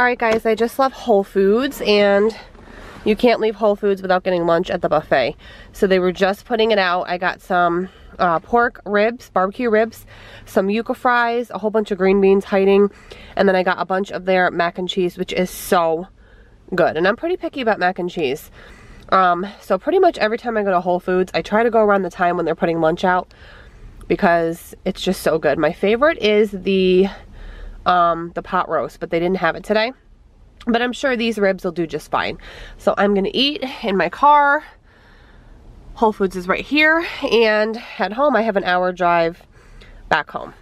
Alright guys, I just left Whole Foods, and you can't leave Whole Foods without getting lunch at the buffet. So they were just putting it out. I got some pork ribs, barbecue ribs, some yuca fries, a whole bunch of green beans hiding, and then I got a bunch of their mac and cheese, which is so good. And I'm pretty picky about mac and cheese. So pretty much every time I go to Whole Foods, I try to go around the time when they're putting lunch out because it's just so good. My favorite is the pot roast, but they didn't have it today. But I'm sure these ribs will do just fine. So I'm gonna eat in my car. Whole Foods is right here, and at home I have an hour drive back home.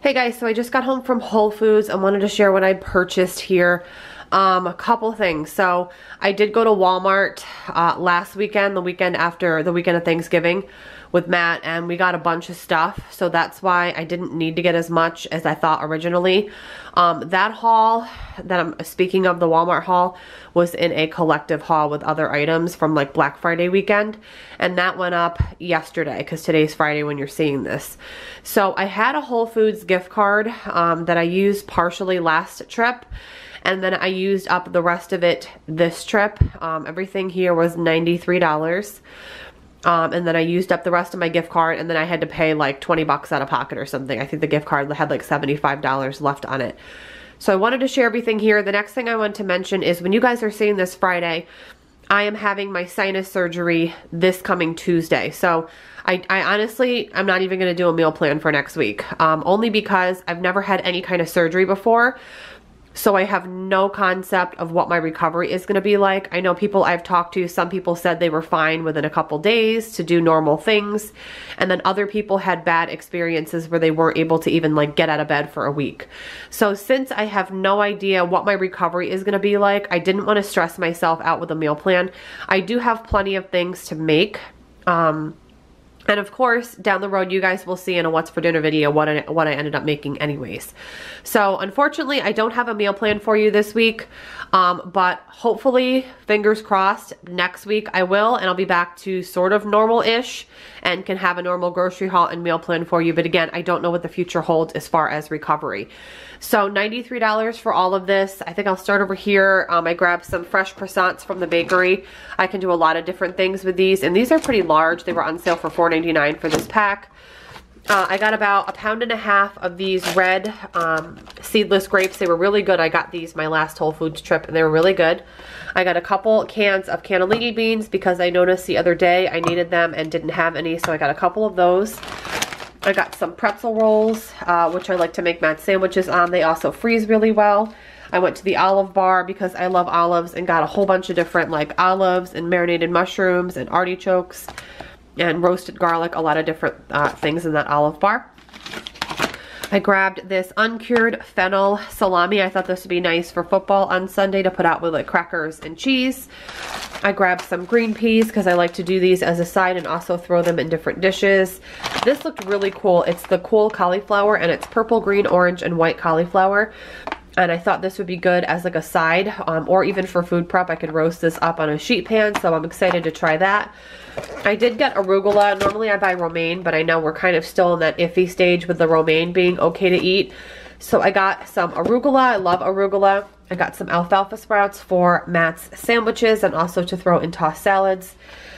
Hey guys, so I just got home from Whole Foods and wanted to share what I purchased here. A couple things. So I did go to Walmart last weekend, the weekend after the weekend of Thanksgiving with Matt, and we got a bunch of stuff. So that's why I didn't need to get as much as I thought originally. That haul that I'm speaking of, the Walmart haul, was in a collective haul with other items from like Black Friday weekend, and that went up yesterday because today's Friday when you're seeing this. So I had a Whole Foods gift card that I used partially last trip, and then I used up the rest of it this trip. Everything here was $93. And then I used up the rest of my gift card, and then I had to pay like 20 bucks out of pocket or something. I think the gift card had like $75 left on it. So I wanted to share everything here. The next thing I want to mention is when you guys are seeing this Friday, I am having my sinus surgery this coming Tuesday. So I honestly, I'm not even going to do a meal plan for next week. Only because I've never had any kind of surgery before. So I have no concept of what my recovery is going to be like. I know people I've talked to, some people said they were fine within a couple days to do normal things. And then other people had bad experiences where they weren't able to even like get out of bed for a week. So since I have no idea what my recovery is going to be like, I didn't want to stress myself out with a meal plan. I do have plenty of things to make. And of course, down the road, you guys will see in a what's for dinner video what I ended up making anyways. So unfortunately, I don't have a meal plan for you this week, but hopefully, fingers crossed, next week I will, and I'll be back to sort of normal-ish and can have a normal grocery haul and meal plan for you. But again, I don't know what the future holds as far as recovery. So $93 for all of this. I think I'll start over here. I grabbed some fresh croissants from the bakery. I can do a lot of different things with these, and these are pretty large. They were on sale for $4.99 for this pack. I got about 1.5 pounds of these red seedless grapes. They were really good. I got these my last Whole Foods trip, and they were really good. I got a couple cans of cannellini beans because I noticed the other day I needed them and didn't have any, so I got a couple of those. I got some pretzel rolls, which I like to make Matt sandwiches on. They also freeze really well. I went to the olive bar because I love olives and got a whole bunch of different like olives and marinated mushrooms and artichokes and roasted garlic, a lot of different things in that olive bar. I grabbed this uncured fennel salami. I thought this would be nice for football on Sunday to put out with like crackers and cheese. I grabbed some green peas because I like to do these as a side and also throw them in different dishes. This looked really cool. It's the cool cauliflower, and it's purple, green, orange, and white cauliflower. And I thought this would be good as like a side, or even for food prep. I could roast this up on a sheet pan, so I'm excited to try that. I did get arugula. Normally I buy romaine, but I know we're kind of still in that iffy stage with the romaine being okay to eat. So I got some arugula. I love arugula. I got some alfalfa sprouts for Matt's sandwiches and also to throw in tossed salads.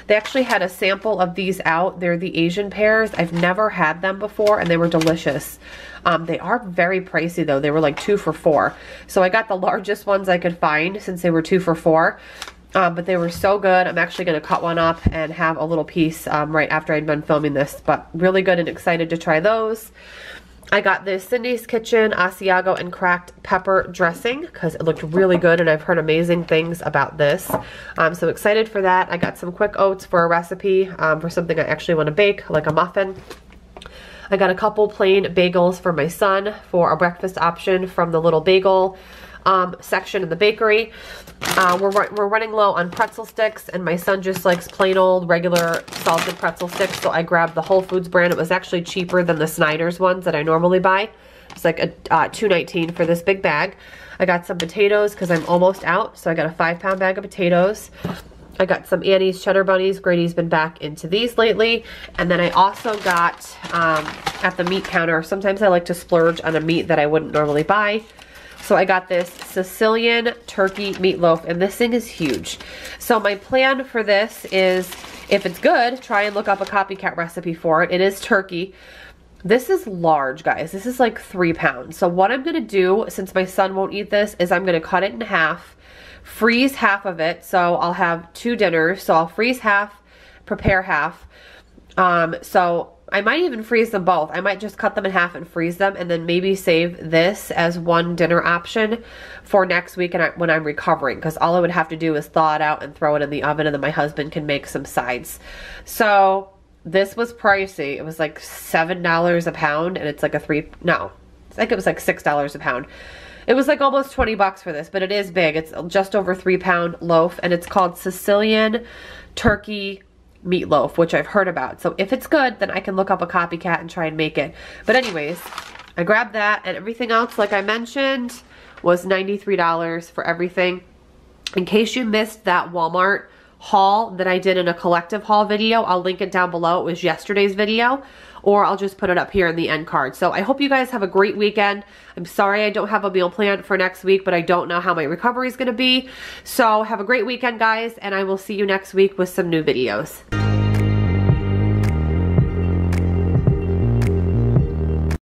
They actually had a sample of these out. They're the Asian pears. I've never had them before, and they were delicious. They are very pricey though. They were like 2 for $4. So I got the largest ones I could find since they were 2 for $4. But they were so good. I'm actually going to cut one up and have a little piece right after I'd been filming this. But really good and excited to try those. I got this Cindy's Kitchen Asiago and cracked pepper dressing because it looked really good, and I've heard amazing things about this. I'm so excited for that. I got some quick oats for a recipe for something I actually want to bake, like a muffin. I got a couple plain bagels for my son for a breakfast option from the little bagel section in the bakery. We're running low on pretzel sticks, and my son just likes plain old regular salted pretzel sticks, so I grabbed the Whole Foods brand. It was actually cheaper than the Snyder's ones that I normally buy. It's like a $2.19 for this big bag. I got some potatoes because I'm almost out, so I got a 5-pound bag of potatoes. I got some Annie's Cheddar Bunnies. Grady's been back into these lately. And then I also got, at the meat counter, sometimes I like to splurge on a meat that I wouldn't normally buy. So I got this Sicilian turkey meatloaf, and this thing is huge. So my plan for this is, if it's good, try and look up a copycat recipe for it. It is turkey. This is large, guys. This is like 3 pounds. So what I'm gonna do, since my son won't eat this, is I'm gonna cut it in half, freeze half of it, so I'll have 2 dinners. So I'll freeze half, prepare half. So I might even freeze them both. I might just cut them in half and freeze them, and then maybe save this as one dinner option for next week when I'm recovering, because all I would have to do is thaw it out and throw it in the oven, and then my husband can make some sides. So this was pricey. It was like $7 a pound, and it's like I think it was like $6 a pound. It was like almost 20 bucks for this, but it is big. It's just over 3 pound loaf, and it's called Sicilian turkey meatloaf, which I've heard about. So if it's good, then I can look up a copycat and try and make it. But anyways, I grabbed that, and everything else, like I mentioned, was $93 for everything. In case you missed that Walmart haul that I did in a collective haul video, I'll link it down below. It was yesterday's video, or I'll just put it up here in the end card. So I hope you guys have a great weekend. I'm sorry I don't have a meal plan for next week, but I don't know how my recovery is going to be. So have a great weekend, guys, and I will see you next week with some new videos.